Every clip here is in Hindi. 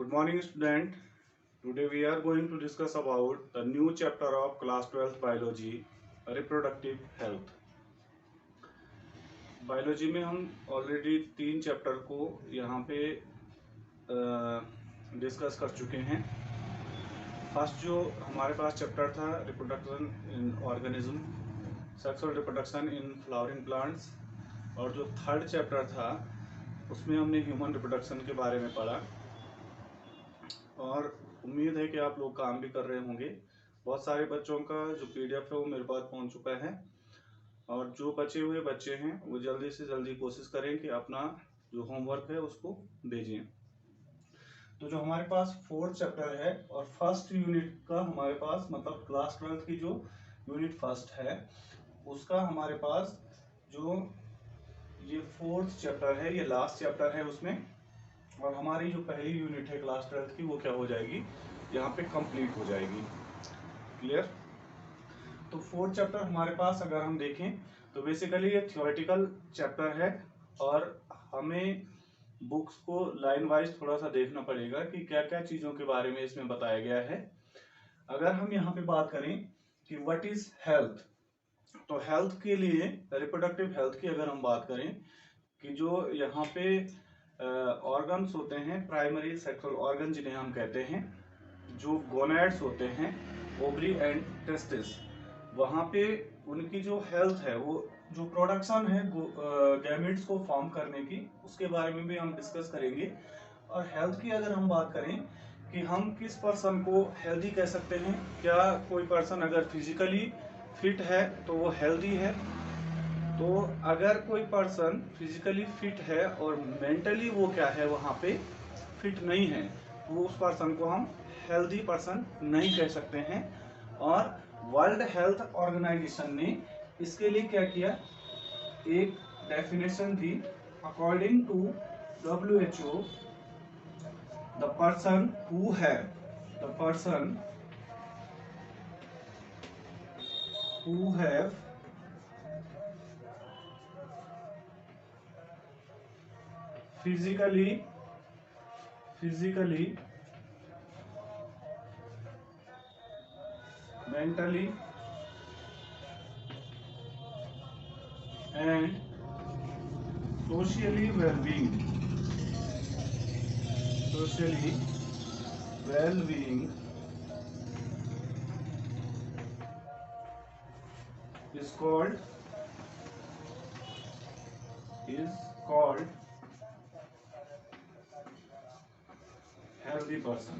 Good morning, student. Today we are going to discuss about the new chapter of class 12th biology, reproductive health. Biology में हम ऑलरेडी 3 चैप्टर को यहाँ पे डिस्कस कर चुके हैं। फर्स्ट जो हमारे पास चैप्टर था reproduction in organism, sexual reproduction in flowering plants, और जो थर्ड चैप्टर था उसमें हमने ह्यूमन रिप्रोडक्शन के बारे में पढ़ा। और उम्मीद है कि आप लोग काम भी कर रहे होंगे। बहुत सारे बच्चों का जो पीडीएफ है वो मेरे पास पहुंच चुका है, और जो बचे हुए बच्चे हैं वो जल्दी से जल्दी कोशिश करें कि अपना जो होमवर्क है उसको भेजें। तो जो हमारे पास फोर्थ चैप्टर है और फर्स्ट यूनिट का हमारे पास मतलब क्लास 12 की जो यूनिट फर्स्ट है उसका हमारे पास जो ये फोर्थ चैप्टर है, ये लास्ट चैप्टर है उसमें, और हमारी जो पहली यूनिट है क्लास 12 की वो क्या हो जाएगी, यहाँ पे कंप्लीट हो जाएगी। क्लियर? तो फोर्थ चैप्टर हमारे पास अगर हम देखें तो बेसिकली ये थ्योरेटिकल चैप्टर है, और हमें बुक्स को लाइन वाइज थोड़ा सा देखना पड़ेगा कि क्या क्या चीजों के बारे में इसमें बताया गया है। अगर हम यहाँ पे बात करें कि व्हाट इज हेल्थ, तो हेल्थ के लिए रिप्रोडक्टिव हेल्थ की अगर हम बात करें कि जो यहाँ पे ऑर्गन्स होते हैं, प्राइमरी सेक्सुअल ऑर्गन जिन्हें हम कहते हैं, जो गोनैड्स होते हैं, ओवरी एंड टेस्टिस, वहाँ पे उनकी जो हेल्थ है, वो जो प्रोडक्शन है गैमेट्स को फॉर्म करने की, उसके बारे में भी हम डिस्कस करेंगे। और हेल्थ की अगर हम बात करें कि हम किस पर्सन को हेल्दी कह सकते हैं, क्या कोई पर्सन अगर फिजिकली फिट है तो वो हेल्दी है, तो अगर कोई पर्सन फिजिकली फिट है और मेंटली वो क्या है वहाँ पे फिट नहीं है, तो उस पर्सन को हम हेल्दी पर्सन नहीं कह सकते हैं। और वर्ल्ड हेल्थ ऑर्गेनाइजेशन ने इसके लिए क्या किया, एक डेफिनेशन दी। According to WHO, the person who have physically, mentally and socially well-being is called healthy person।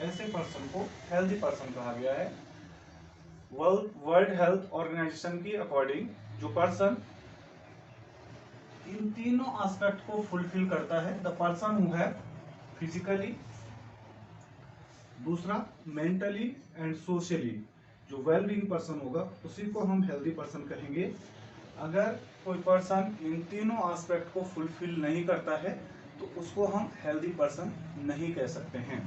ऐसे पर्सन को हेल्दी पर्सन कहा गया है। वर्ल्ड हेल्थ ऑर्गेनाइजेशन की अकॉर्डिंग जो पर्सन इन तीनों एस्पेक्ट को फुलफिल करता है, the person who have physically, दूसरा मेंटली एंड सोशली, जो वेल बीइंग पर्सन होगा उसी को हम हेल्दी पर्सन कहेंगे। अगर कोई पर्सन इन तीनों एस्पेक्ट को फुलफिल नहीं करता है तो उसको हम हेल्दी पर्सन नहीं कह सकते हैं।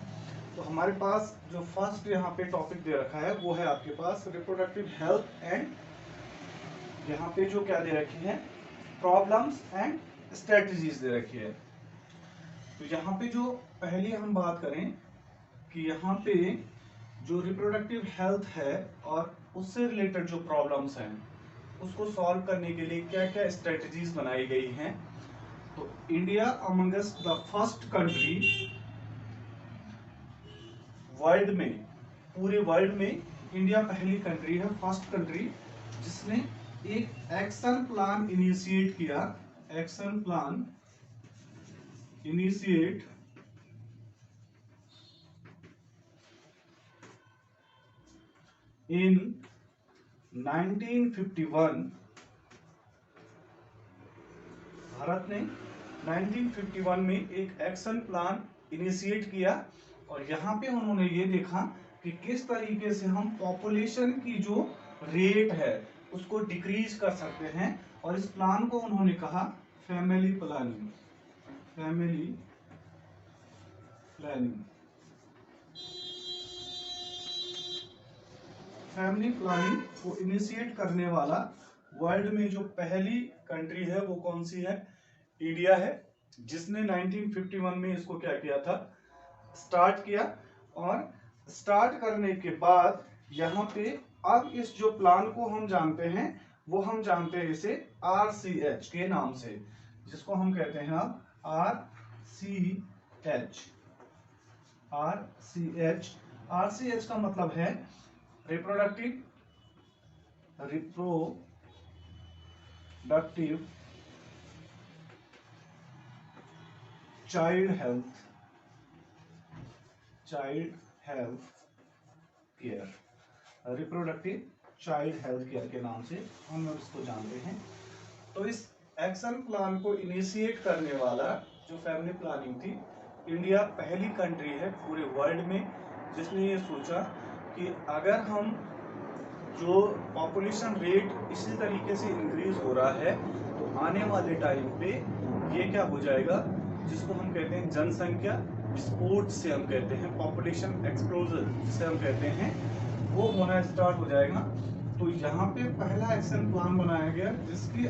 तो हमारे पास जो फर्स्ट यहाँ पे टॉपिक दे रखा है वो है आपके पास रिप्रोडक्टिव हेल्थ, एंड यहाँ पे जो क्या दे रखी है, प्रॉब्लम्स एंड स्ट्रेटजीज दे रखी है। तो यहाँ पे जो पहले हम बात करें कि यहाँ पे जो रिप्रोडक्टिव हेल्थ है और उससे रिलेटेड जो प्रॉब्लम्स हैं उसको सॉल्व करने के लिए क्या क्या स्ट्रेटजीज बनाई गई हैं। तो India amongst the first country world में, पूरे वर्ल्ड में इंडिया पहली कंट्री है, फर्स्ट कंट्री जिसने एक एक्शन प्लान इनिशिएट किया, एक्शन प्लान इनिशिएट इन 1951। भारत ने 1951 में एक एक्शन प्लान इनिशिएट किया, और यहाँ पे उन्होंने ये देखा कि किस तरीके से हम पॉपुलेशन की जो रेट है उसको डिक्रीज कर सकते हैं, और इस प्लान को उन्होंने कहा फैमिली प्लानिंग। फैमिली प्लानिंग को इनिशिएट करने वाला वर्ल्ड में जो पहली कंट्री है वो कौन सी है? इंडिया है, जिसने 1951 में इसको क्या किया था, स्टार्ट किया। और स्टार्ट करने के बाद यहाँ पे अब इस जो प्लान को हम जानते हैं वो हम जानते हैं इसे RCH के नाम से, जिसको हम कहते हैं अब RCH। RCH का मतलब है reproductive child health care, reproductive child health care के नाम से हम इसको जानते हैं। तो इस एक्शन प्लान को इनिशिएट करने वाला जो फैमिली प्लानिंग थी, इंडिया पहली कंट्री है पूरे वर्ल्ड में जिसने ये सोचा कि अगर हम जो पॉपुलेशन रेट इसी तरीके से इंक्रीज हो रहा है तो आने वाले टाइम पे ये क्या हो जाएगा, जिसको हम कहते हैं जनसंख्या विस्फोट से हम कहते हैं, पॉपुलेशन एक्सप्लोजन जिसे हम कहते हैं, वो होना स्टार्ट हो जाएगा। तो यहाँ पे पहला एक्शन प्लान बनाया गया जिसके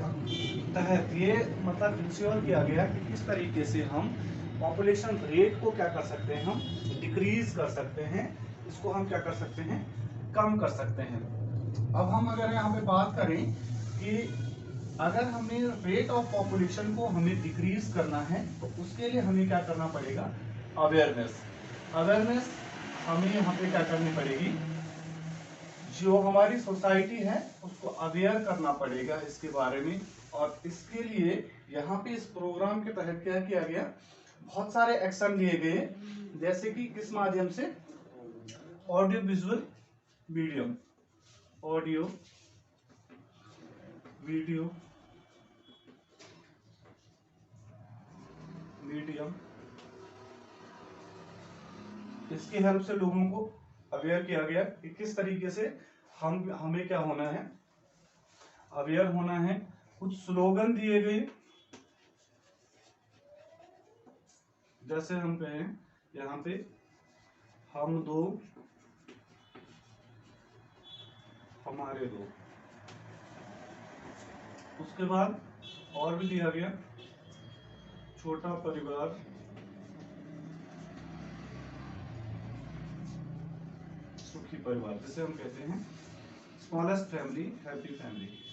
तहत ये मतलब इंश्योर किया गया कि किस तरीके से हम पॉपुलेशन रेट को क्या कर सकते हैं, हम डिक्रीज कर सकते हैं, इसको हम क्या कर सकते हैं, कम कर सकते हैं। अब हम अगर यहाँ पे बात करें कि अगर हमें रेट ऑफ पॉपुलेशन को हमें डिक्रीज करना है तो उसके लिए हमें क्या करना पड़ेगा, अवेयरनेस हमें यहाँ पे क्या करनी पड़ेगी, जो हमारी सोसाइटी है उसको अवेयर करना पड़ेगा इसके बारे में। और इसके लिए यहाँ पे इस प्रोग्राम के तहत क्या किया गया, बहुत सारे एक्शन लिए गए, जैसे कि किस माध्यम से, audio visual medium, audio video medium, इसकी हेल्प से लोगों को अवेयर किया गया कि किस तरीके से हमें क्या होना है, अवेयर होना है। कुछ स्लोगन दिए गए, जैसे हम कहें यहाँ पे हम दो हमारे दो। उसके बाद और भी दिया गया, छोटा परिवार सुखी परिवार, जिसे हम कहते हैं smallest family happy family.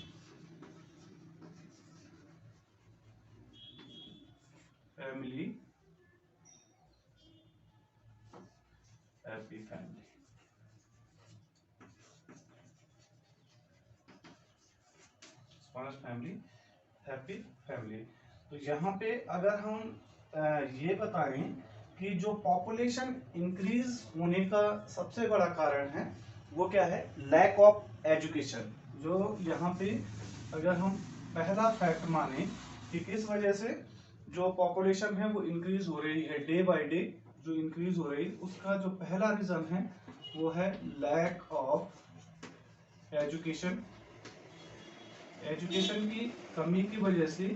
Happy family. Smallest family happy family. तो यहाँ पे अगर हम ये बताएं कि जो पॉपुलेशन इंक्रीज होने का सबसे बड़ा कारण है वो क्या है, लैक ऑफ एजुकेशन। जो यहाँ पे अगर हम पहला फैक्ट माने कि किस वजह से जो पॉपुलेशन है वो इंक्रीज हो रही है, डे बाय डे जो इंक्रीज हो रही है, उसका जो पहला रीजन है वो है लैक ऑफ एजुकेशन। एजुकेशन की कमी की वजह से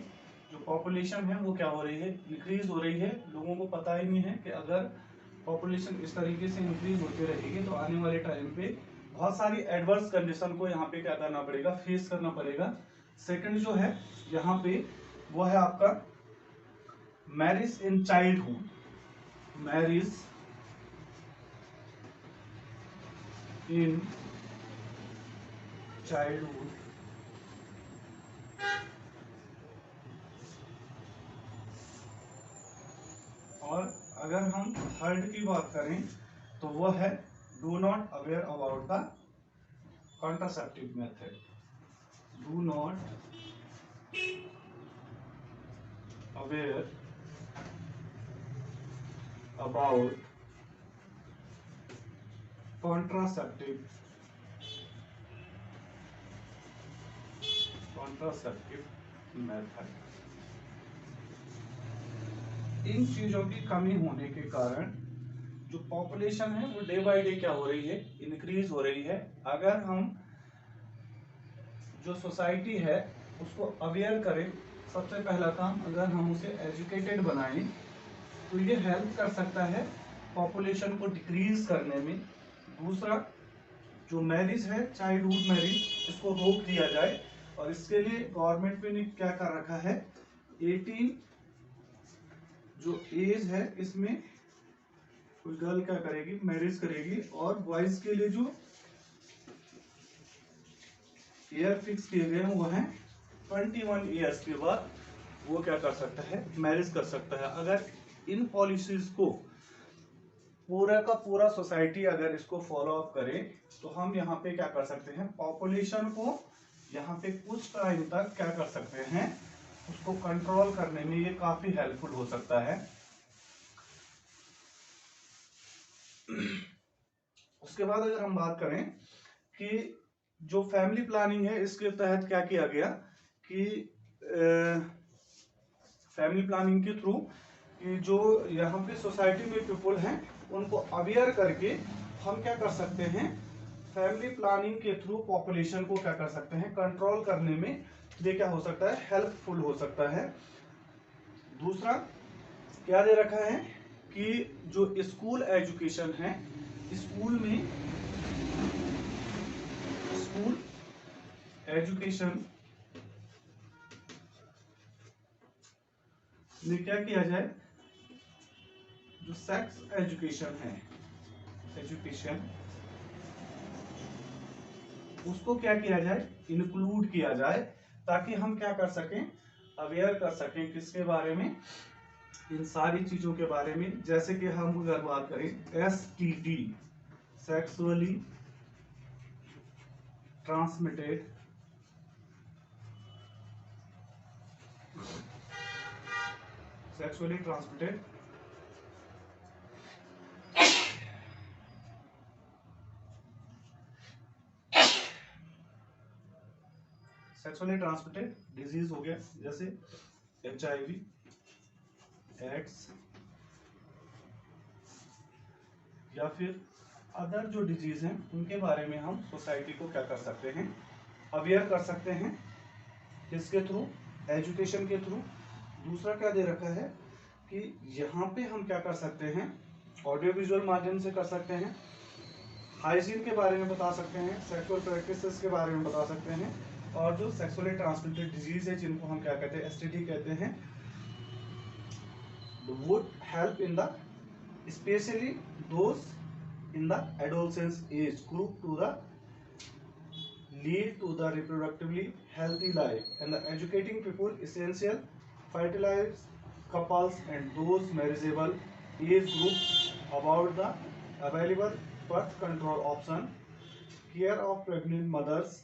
जो पॉपुलेशन है वो क्या हो रही है, इंक्रीज हो रही है। लोगों को पता ही नहीं है कि अगर पॉपुलेशन इस तरीके से इंक्रीज होती रहेगी तो आने वाले टाइम पे बहुत सारी एडवर्स कंडीशन को यहाँ पे क्या करना पड़ेगा, फेस करना पड़ेगा। सेकंड जो है यहाँ पे वो है आपका marriage in childhood, marriage in childhood. और अगर हम थर्ड की बात करें तो वो है do not aware about the contraceptive method, do not aware about contraceptive method. इन चीजों की कमी होने के कारण जो पॉपुलेशन है वो डे बाय डे क्या हो रही है, इंक्रीज हो रही है। अगर हम जो सोसाइटी है उसको अवेयर करें, सबसे पहला काम अगर हम उसे एजुकेटेड बनाएं तो ये हेल्प कर सकता है पॉपुलेशन को डिक्रीज करने में। दूसरा, जो मैरिज है चाइल्डहुड मैरिज, इसको रोक दिया जाए और इसके लिए गवर्नमेंट ने क्या कर रखा है, 18 जो एज है इसमें कोई गर्ल क्या करेगी, मैरिज करेगी, और बॉयज के लिए जो ईयर फिक्स किए गए हैं वो है 21 ईयर्स के बाद वो क्या कर सकता है, मैरिज कर सकता है। अगर इन पॉलिसीज को पूरा का पूरा सोसाइटी अगर इसको फॉलो अप करे तो हम यहाँ पे क्या कर सकते हैं, पॉपुलेशन को यहाँ पे कुछ टाइम तक क्या कर सकते हैं, उसको कंट्रोल करने में ये काफी हेल्पफुल हो सकता है। उसके बाद अगर हम बात करें कि जो फैमिली प्लानिंग है इसके तहत क्या किया गया कि फैमिली प्लानिंग के थ्रू कि जो यहाँ पे सोसाइटी में पीपल हैं उनको अवेयर करके हम क्या कर सकते हैं, फैमिली प्लानिंग के थ्रू पॉपुलेशन को क्या कर सकते हैं, कंट्रोल करने में ये क्या हो सकता है, हेल्पफुल हो सकता है। दूसरा क्या दे रखा है कि जो स्कूल एजुकेशन है, स्कूल एजुकेशन में क्या किया जाए, जो सेक्स एजुकेशन है, एजुकेशन उसको क्या किया जाए, इंक्लूड किया जाए, ताकि हम क्या कर सकें, अवेयर कर सकें किसके बारे में, इन सारी चीजों के बारे में। जैसे कि हम अगर बात करें STD, सेक्सुअली ट्रांसमिटेड डिजीज हो गया, जैसे HIV, एड्स या फिर अदर जो डिजीज हैं उनके बारे में हम सोसाइटी को क्या कर सकते हैं, अवेयर कर सकते हैं, किसके थ्रू, एजुकेशन के थ्रू। दूसरा क्या दे रखा है कि यहाँ पे हम क्या कर सकते हैं, ऑडियो विजुअल माध्यम से कर सकते हैं, हाइजीन के बारे में बता सकते हैं, सेक्सुअल प्रैक्टिसेस के बारे में बता सकते हैं, और जो सेक्सुअली ट्रांसमिटेड डिजीज है जिनको हम क्या कहते हैं, STD कहते हैं, would help in the especially those in the adolescence age group to the lead to the reproductively healthy life, and the educating people essential fertilized couples and those marriageable age groups about the available birth control option, care of pregnant mothers,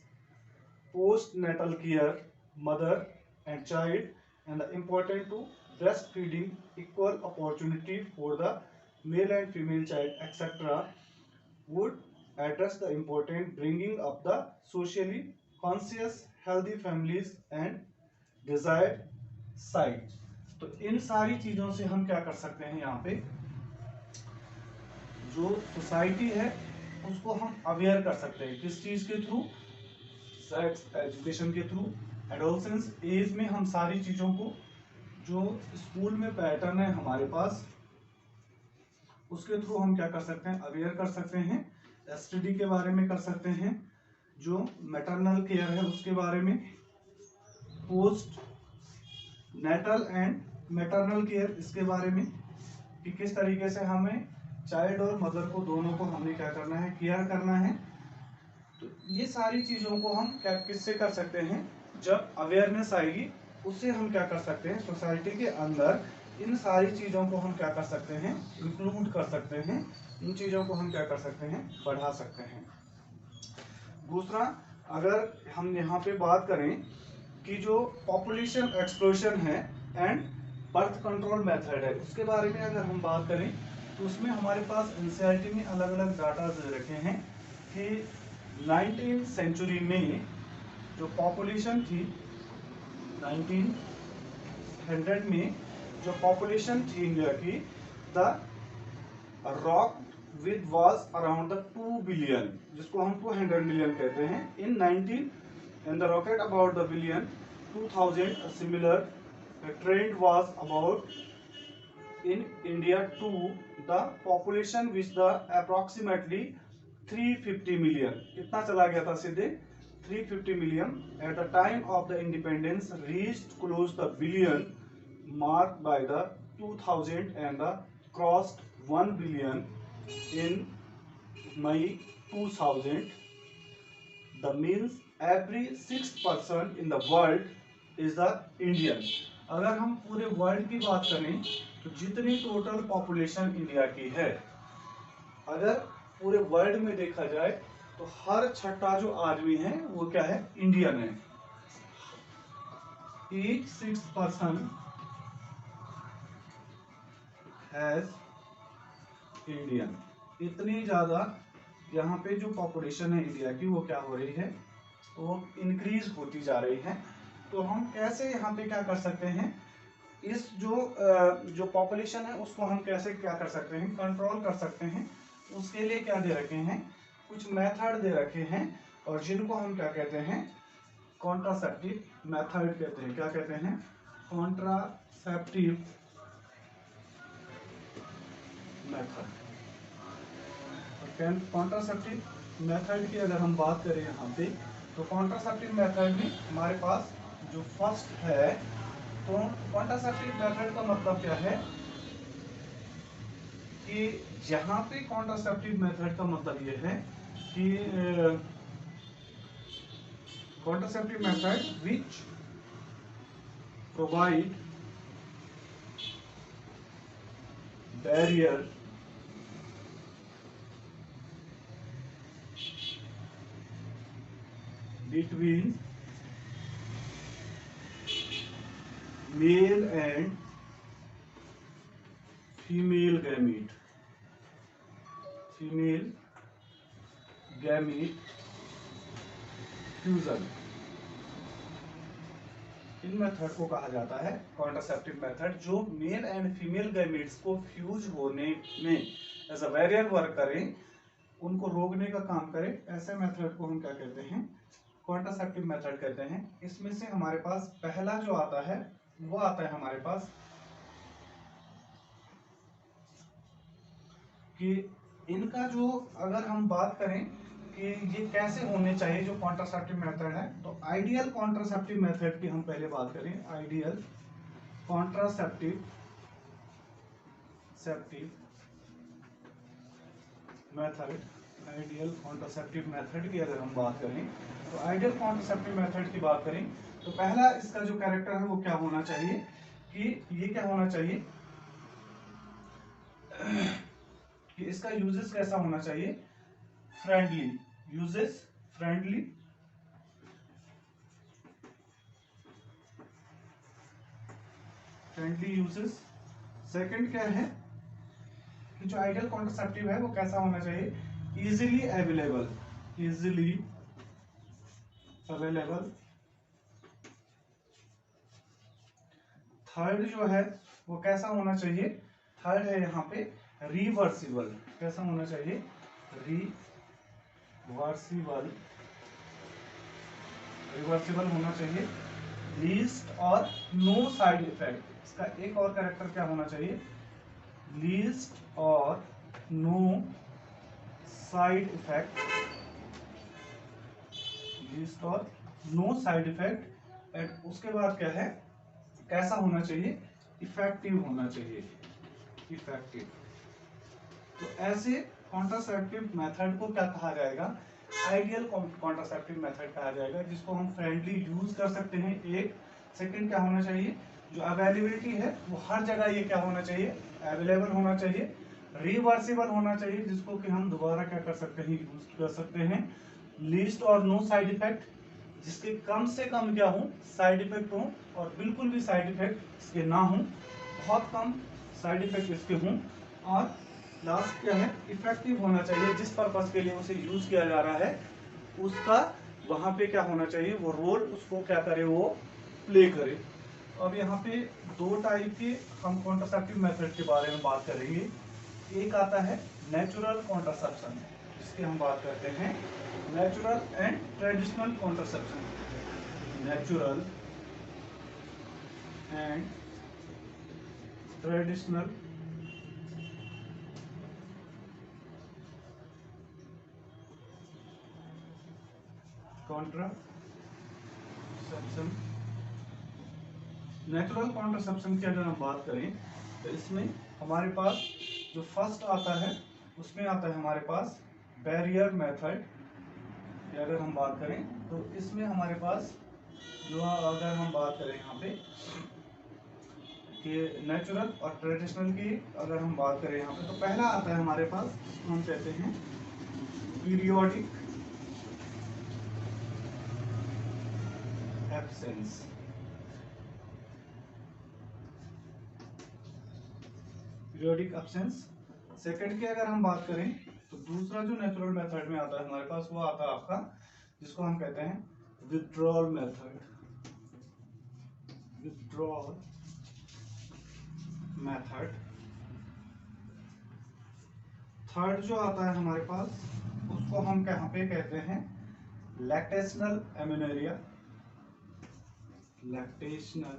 postnatal care, mother and child, and the important to breastfeeding, equal opportunity for the male and female child, etc., would address the important bringing up the socially conscious healthy families and desired sight। तो इन सारी चीजों से हम क्या कर सकते हैं, यहाँ पे जो सोसाइटी है उसको हम अवेयर कर सकते हैं, किस चीज के थ्रू, सेक्स एजुकेशन के थ्रू। एडोलसेंस एज में हम सारी चीजों को, जो स्कूल में पैटर्न है हमारे पास, उसके थ्रू हम क्या कर सकते हैं, अवेयर कर सकते हैं, STD के बारे में कर सकते हैं, जो मैटरनल केयर है उसके बारे में, post natal and maternal care इसके बारे में, कि किस तरीके से हमें चाइल्ड और मदर को दोनों को हमने क्या करना है, केयर करना है। तो ये सारी चीजों को हम क्या किससे कर सकते हैं, जब अवेयरनेस आएगी उससे हम क्या कर सकते हैं, सोसाइटी के अंदर इन सारी चीजों को हम क्या कर सकते हैं, इंक्लूड कर सकते हैं, इन चीजों को हम क्या कर सकते हैं, बढ़ा सकते हैं। दूसरा अगर हम यहाँ पे बात करें कि जो पॉपुलेशन एक्सप्लोजन है एंड बर्थ कंट्रोल मेथड है उसके बारे में अगर हम बात करें तो उसमें हमारे पास NCERT में अलग अलग डाटा दे रखे हैं कि 19th सेंचुरी में जो पॉपुलेशन थी, 1900 में जो पॉपुलेशन थी इंडिया की, the rock with was around the 2 billion, जिसको हम 200 मिलियन कहते हैं, in 19 and the rocket about the billion 2000 similar trend was about in India to the population which the approximately 350 million, कितना चला गया था सीधे 350 million at the time of the independence reached close the billion mark by the 2000 and the crossed 1 billion in May 2000. The means every 6th person in the world is the Indian. अगर हम पूरे वर्ल्ड की बात करें तो जितनी टोटल पॉपुलेशन इंडिया की है, अगर पूरे वर्ल्ड में देखा जाए तो हर छठा जो आदमी है वो क्या है, इंडियन है. Each 6th person has Indian. इतनी ज्यादा यहाँ पे जो पॉपुलेशन है इंडिया की वो क्या हो रही है, वो इंक्रीज होती जा रही है. तो हम कैसे यहाँ पे क्या कर सकते हैं, इस जो पॉपुलेशन है उसको हम कैसे क्या कर सकते हैं, कंट्रोल कर सकते हैं. उसके लिए क्या दे रखे हैं, कुछ मेथड दे रखे हैं और जिनको हम क्या कहते हैं, कॉन्ट्रासेप्टिव मेथड कहते हैं. क्या कहते हैं, कॉन्ट्रासेप्टिव मेथड. कॉन्ट्रासेप्टिव मेथड की अगर हम बात करें यहाँ पे, तो कॉन्ट्रासेप्टिव मेथड में हमारे पास जो फर्स्ट है, तो कॉन्ट्रासेप्टिव मेथड का मतलब क्या है कि यहाँ पे कॉन्ट्रासेप्टिव मेथड का मतलब ये है कि contraceptive method which provide barrier between male and female gamete fusion. In method को कहा जाता है कॉन्ट्रासेप्टिव मेथड, जो मेल एंड फीमेल गैमेट्स को फ्यूज होने में एज अ बैरियर वर्क करें, उनको रोकने का काम करे. ऐसे मेथड को हम क्या कहते हैं, कॉन्ट्रासेप्टिव मेथड कहते हैं. इसमें से हमारे पास पहला जो आता है वो आता है हमारे पास कि इनका जो, अगर हम बात करें कि ये कैसे होने चाहिए जो कॉन्ट्रासेप्टिव मेथड है, तो आइडियल कॉन्ट्रासेप्टिव मेथड की हम पहले बात करें. Ideal contraceptive method, ideal contraceptive method की अगर हम बात करें, तो आइडियल कॉन्ट्रासेप्टिव मेथड की बात करें तो पहला इसका जो कैरेक्टर है वो क्या होना चाहिए, कि ये क्या होना चाहिए कि इसका यूजेस कैसा होना चाहिए, friendly uses, friendly uses. Second क्या है कि जो आइडियल कॉन्ट्रासेप्टिव है वो कैसा होना चाहिए, इजीली अवेलेबल, थर्ड जो है वो कैसा होना चाहिए, थर्ड है यहाँ पे रिवर्सिबल. कैसा होना चाहिए, रिवर्सिबल होना चाहिए. लीस्ट और नो साइड इफेक्ट. इसका एक और कैरेक्टर क्या होना चाहिए, लीस्ट और नो साइड इफेक्ट, लीस्ट और नो साइड इफेक्ट. एंड उसके बाद क्या है, कैसा होना चाहिए, इफेक्टिव होना चाहिए, इफेक्टिव. तो ऐसे कॉन्ट्रासेप्टिव मेथड को क्या कहा जाएगा, आइडियल कॉन्ट्रासेप्टिव मेथड कहा जाएगा, जिसको हम फ्रेंडली यूज कर सकते हैं. एक सेकंड क्या होना चाहिए, जो अवेलेबिलिटी है वो हर जगह ये क्या होना चाहिए, अवेलेबल होना चाहिए. रिवर्सिबल होना चाहिए, जिसको कि हम दोबारा क्या कर सकते हैं, यूज कर सकते हैं. लीस्ट और नो साइड इफेक्ट, जिसके कम से कम क्या हो, साइड इफेक्ट हो, और बिल्कुल भी साइड इफेक्ट इसके ना हो, बहुत कम साइड इफेक्ट इसके हों. और लास्ट क्या है, इफेक्टिव होना चाहिए, जिस पर्पस के लिए उसे यूज किया जा रहा है उसका वहां पे क्या होना चाहिए, वो रोल उसको क्या करे, वो प्ले करे. अब यहाँ पे दो टाइप के हम कॉन्ट्रासेप्टिव मेथड के बारे में बात करेंगे. एक आता है नेचुरल कॉन्ट्रासेप्शन, जिसकी हम बात करते हैं natural and traditional contraception. Natural and traditional contraception. Natural contraception की अगर हम बात करें तो इसमें हमारे पास जो फर्स्ट आता है उसमें आता है हमारे पास बैरियर मेथड की अगर हम बात करें तो इसमें हमारे पास जो अगर हम बात करें यहाँ पे कि नेचुरल और ट्रेडिशनल की अगर हम बात करें यहाँ पे तो पहला आता है हमारे पास, हम कहते हैं periodic absence. Periodic absence. Second की अगर हम बात करें तो दूसरा जो नेचुरल मेथड में आता है हमारे पास वो आता है आपका जिसको हम कहते हैं withdrawal method. Withdrawal method. Third जो आता है हमारे पास उसको हम कहाँ पे कहते हैं लैक्टेशनल एमेनेरिया। लैक्टेशनल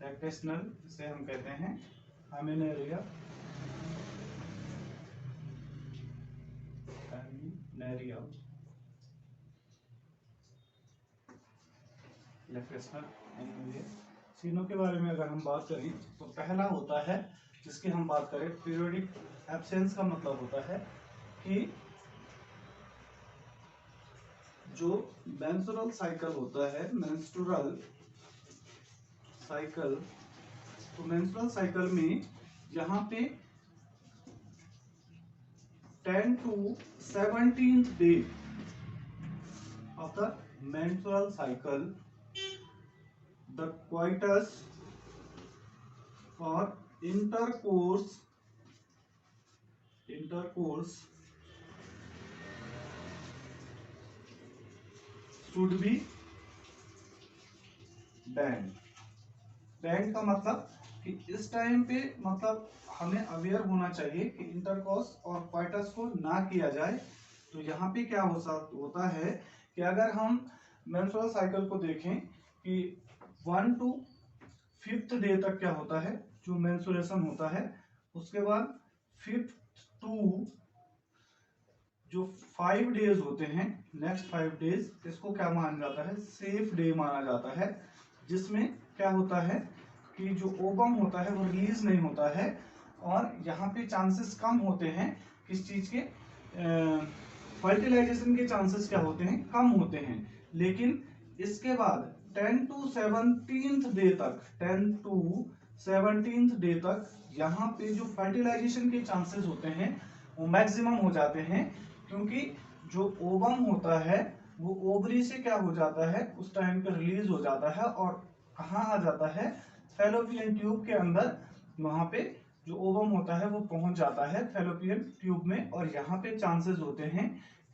लैक्टेशनल से हम कहते हैं एमेनेरिया। एमेनेरिया लैक्टेशनल एमेनेरिया। तीनों के बारे में अगर हम बात करें तो पहला होता है जिसकी हम बात करें पीरियोडिक एब्सेंस का मतलब होता है कि जो मेंस्ट्रुअल साइकिल होता है, मेंस्ट्रुअल साइकिल, तो मेंस्ट्रुअल साइकिल में यहाँ पे 10 to 17th day of the menstrual cycle, the coitus or intercourse should be banned। Band का मतलब कि इस टाइम पे मतलब हमें अवेयर होना चाहिए कि इंटरकोर्स और क्वाइटस को ना किया जाए। तो यहाँ पे क्या होता है कि अगर हम मेंस्ट्रुअल साइकिल को देखें कि 1 to 5th डे तक क्या होता है जो मेंस्ट्रुएशन होता है, उसके बाद 5th to जो 5 डेज होते हैं, नेक्स्ट 5 डेज, इसको क्या माना जाता है सेफ डे माना जाता है, जिसमें क्या होता है कि जो ओवम होता है वो रिलीज नहीं होता है और यहाँ पे चांसेस कम होते हैं किस चीज के फर्टिलाइजेशन के चांसेस क्या होते हैं कम होते हैं। लेकिन इसके बाद 10 to 17th डे तक 10 to 17th डे तक यहाँ पे जो फर्टिलाइजेशन के चांसेस होते हैं वो मैक्सिमम हो जाते हैं, क्योंकि जो ओवम होता है वो ओवरी से क्या हो जाता है उस टाइम पे रिलीज हो जाता है और कहाँ आ जाता है फैलोपियन ट्यूब के अंदर। वहां पे जो ओवम होता है वो पहुंच जाता है फैलोपियन ट्यूब में और यहाँ पे चांसेस होते हैं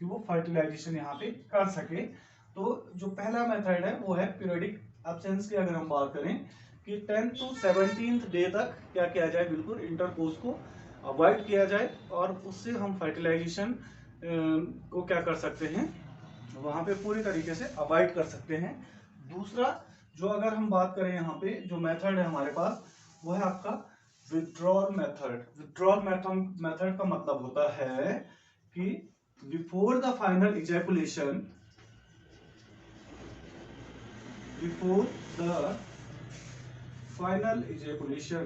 कि वो फर्टिलाइजेशन यहाँ पे कर सके। तो जो पहला मेथड है वो है पीरियोडिक एब्सेंस की अगर हम बात करें कि 10 to 17th डे तक क्या किया जाए, बिल्कुल इंटरकोर्स को अवॉइड किया जाए और उससे हम फर्टिलाइजेशन को क्या कर सकते हैं वहां पे पूरी तरीके से अवॉइड कर सकते हैं। दूसरा जो अगर हम बात करें यहाँ पे जो मेथड है हमारे पास वो है आपका विथड्रॉल मेथड। विथड्रॉल मेथड का मतलब होता है कि before the final ejaculation, before the final ejaculation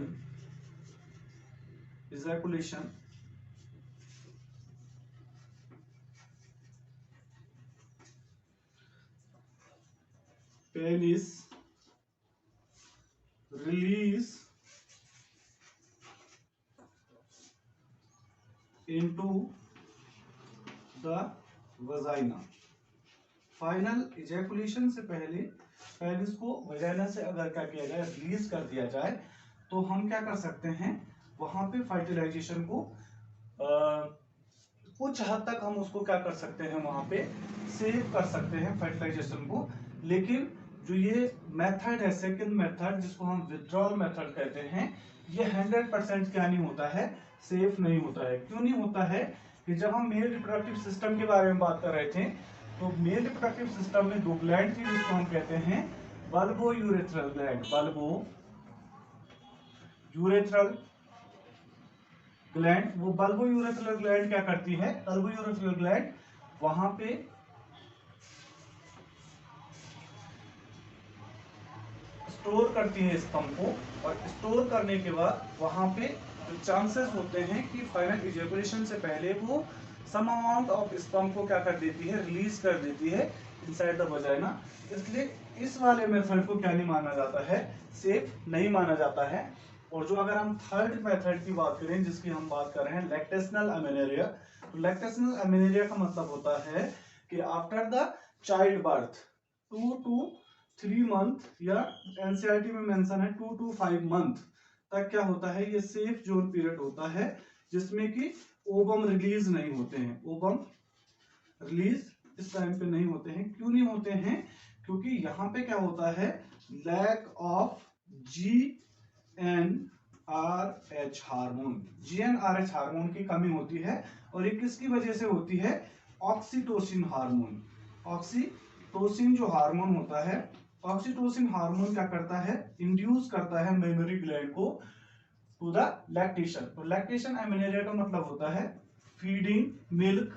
penis release into the vagina। Final ejaculation से पहले पेनिस को वजाइना से अगर क्या किया जाए रिलीज कर दिया जाए तो हम क्या कर सकते हैं वहां पे फर्टिलाइजेशन को कुछ हद तक हम उसको क्या कर सकते हैं वहां पे सेव कर सकते हैं फर्टिलाइजेशन को। लेकिन जो ये मेथड है सेकंड मेथड जिसको हम विथड्रॉल मेथड कहते हैं ये 100% क्या नहीं होता है सेफ नहीं होता है। क्यों नहीं होता है कि जब हम मेल रिप्रोडक्टिव सिस्टम के बारे में बात कर रहे थे तो मेल रिप्रोडक्टिव सिस्टम में दो ग्लैंड थी जिसको हम कहते हैं bulbo urethral gland, bulbo urethral gland, वो बल्बो यूरेथ्रल ग्लैंड क्या करती है, बल्बो यूरेथ्रल ग्लैंड वहां पे स्टोर करती है स्पर्म को, और स्टोर करने के बाद वहां पे जो चांसेस होते हैं कि फाइनल इजैकुलेशन से पहले वो सम अमाउंट ऑफ स्पर्म को क्या कर देती है, रिलीज कर देती है इनसाइड द वजाइना। इसलिए इस वाले मेथड को क्या नहीं माना जाता है, सेफ नहीं माना जाता है। और जो अगर हम थर्ड मेथड की बात करें, जिसकी हम बात कर रहे हैं लैक्टेशनल अमेनेरिया, तो लैक्टेशनल अमेनेरिया का मतलब होता है कि after the child birth 2 to 3 month, या एनसीईआरटी में मेंशन है 2 to 5 मंथ तक क्या होता है, ये सेफ जोन पीरियड होता है जिसमें कि ओवम रिलीज नहीं होते हैं। ओवम रिलीज इस टाइम पे नहीं होते हैं। क्यों नहीं होते हैं, क्योंकि यहाँ पे क्या होता है, lack of GnRH hormone, GnRH hormone की कमी होती है। और ये किसकी वजह से होती है, ऑक्सीटोसिन हार्मोन। ऑक्सीटोसिन जो हार्मोन होता है, ऑक्सीटोसिन हार्मोन क्या करता है, इंड्यूस करता है मेमोरी ग्लैंड को टू द लैक्टेशन। तो लैक्टेशन एमेनेरिया का मतलब होता है फीडिंग मिल्क,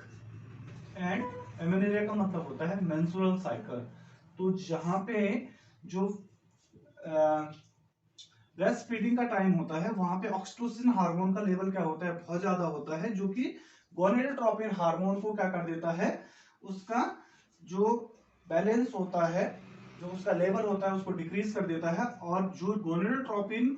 एंड एमेनेरिया का मतलब होता है मेंस्ट्रुअल साइकिल। तो जहां पे जो ब्रेस्ट फीडिंग का टाइम होता है, वहां पे ऑक्सीटोसिन हार्मोन का लेवल क्या होता है, बहुत ज्यादा होता है, जो कि गोनेडोट्रोपिन हार्मोन को क्या कर देता है, उसका जो बैलेंस होता है, जो उसका लेवल होता है उसको डिक्रीज कर देता है। और जो गोनेडोट्रोपिन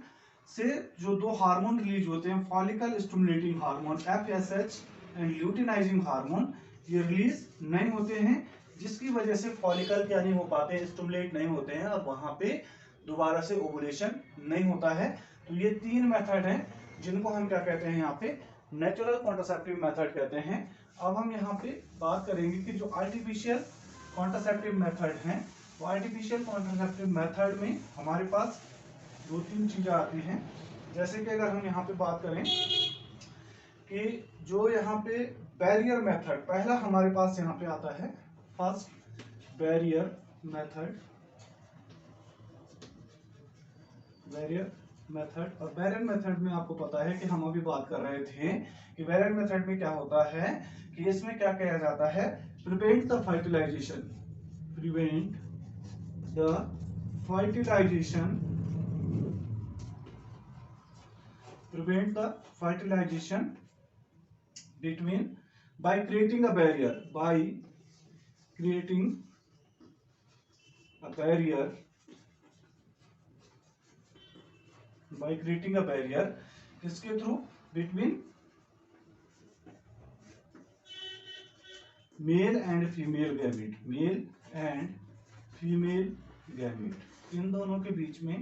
से जो दो हार्मोन रिलीज होते हैं, follicle stimulating hormone FSH and luteinizing hormone, ये रिलीज नहीं होते हैं, जिसकी वजह से फॉलिकल क्या नहीं हो पाते, स्टिमुलेट नहीं होते हैं, और वहां पे दोबारा से ओवुलेशन नहीं होता है। तो ये 3 मेथड हैं जिनको हम क्या कहते हैं, यहाँ पे नेचुरल कॉन्ट्रासेप्टिव मेथड कहते हैं। अब हम यहाँ पे बात करेंगे कि जो आर्टिफिशियल कॉन्ट्रासेप्टिव मेथड हैं, वो आर्टिफिशियल कॉन्ट्रासेप्टिव मेथड में हमारे पास 2-3 चीजें आती हैं। जैसे कि अगर हम यहाँ पे बात करें कि जो यहाँ पे बैरियर मेथड, पहला हमारे पास यहाँ पे आता है first barrier method, barrier method. और बैरियर मेथड में आपको पता है कि हम अभी बात कर रहे थे कि बैरियर मेथड में क्या होता है कि इसमें क्या किया जाता है, prevent the fertilization, prevent the fertilization, prevent the fertilization between, by creating a barrier, by creating a barrier, by creating a barrier, इसके through between male and female gamete, male and female gamete, इन दोनों के बीच में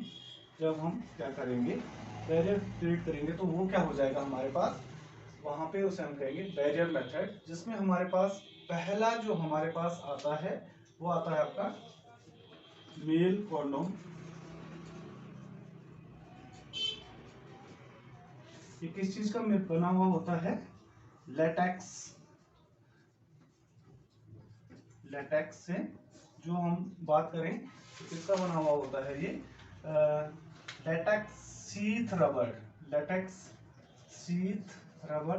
जब हम क्या करेंगे, बैरियर क्रिएट करेंगे, तो वो क्या हो जाएगा हमारे पास, वहां पे उसे हम कहेंगे बैरियर मेथड। जिसमें हमारे पास पहला जो हमारे पास आता है वो आता है आपका मेल कॉन्डोम। ये किस चीज का बना हुआ होता है, लेटेक्स, लेटेक्स से जो हम बात करें तो किसका बना हुआ होता है, ये latex sheath rubber, latex sheath rubber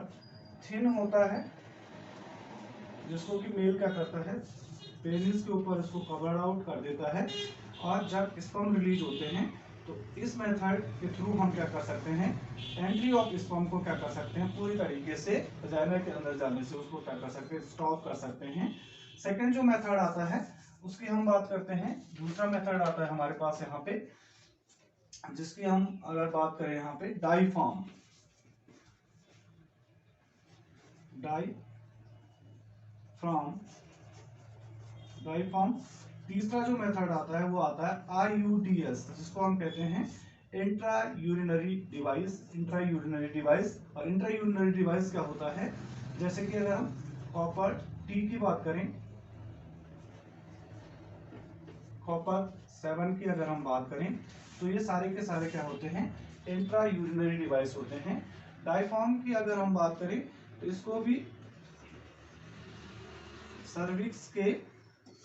thin होता है, जिसको कि मेल क्या करता है, पेनिस के ऊपर इसको कवर आउट कर देता है। और जब स्पर्म रिलीज होते हैं तो इस मेथड के थ्रू हम क्या कर सकते हैं, एंट्री ऑफ स्पर्म को क्या कर सकते हैं, पूरी तरीके से वजाइना के अंदर जाने से उसको क्या कर सकते हैं, स्टॉप कर सकते हैं। सेकेंड जो मेथड आता है उसकी हम बात करते हैं। दूसरा मेथड आता है हमारे पास यहाँ पे, जिसकी हम अगर बात करें यहाँ पे डाईफॉर्म, डाईफॉर्म। तीसरा जो मेथड आता है वो आता है IUDS, जिसको हम कहते हैं intra urinary device, intra urinary device. और इंट्रा यूरिनरी डिवाइस क्या होता है, जैसे कि अगर हम कॉपर टी की बात करें, कॉपर 7 की अगर हम बात करें, तो ये सारे के सारे क्या होते हैं, इंट्रा यूरिनरी डिवाइस होते हैं। डाईफॉर्म की अगर हम बात करें तो इसको भी सर्विक्स के,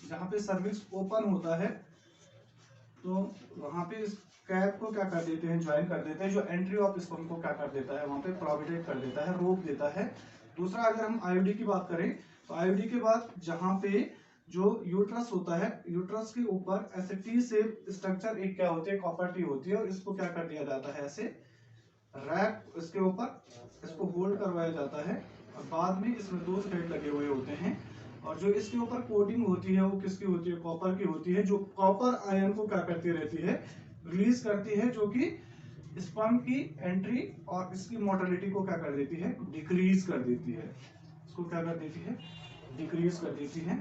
जहां पे सर्विक्स ओपन होता है तो वहां पे कैप को क्या कर देते हैं, ज्वाइन कर देते हैं, जो एंट्री ऑफ स्पर्म को क्या कर देता है, वहां पे प्रोहिबिट कर देता है, रोक देता है। दूसरा अगर हम आईओडी की बात करें तो आईओडी के बाद जहां पे जो यूट्रस होता है, यूट्रस के ऊपर ऐसे टी शेप स्ट्रक्चर एक क्या होती है, कॉपर टी होती है, और इसको क्या कर दिया जाता है, ऐसे रैप इसके ऊपर इसको होल्ड करवाया जाता है, और बाद में इसमें 2 थ्रेड लगे हुए होते हैं, और जो इसके ऊपर कोटिंग होती है वो किसकी होती है, कॉपर की होती है, जो कॉपर आयन को क्या करती रहती है, रिलीज करती है, जो कि स्पर्म की एंट्री और इसकी मोटिलिटी को क्या कर देती है, डिक्रीज कर देती है, इसको क्या कर देती है, डिक्रीज कर देती है।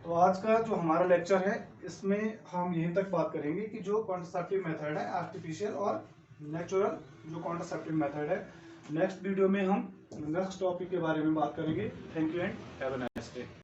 तो आज का जो हमारा लेक्चर है इसमें हम यहीं तक बात करेंगे कि जो कॉन्ट्रासेप्टिव मेथड है, आर्टिफिशियल और नेचुरल जो कॉन्ट्रासेप्टिव मेथड है। नेक्स्ट वीडियो में हम नेक्स्ट टॉपिक के बारे में बात करेंगे। Thank you and have a nice day.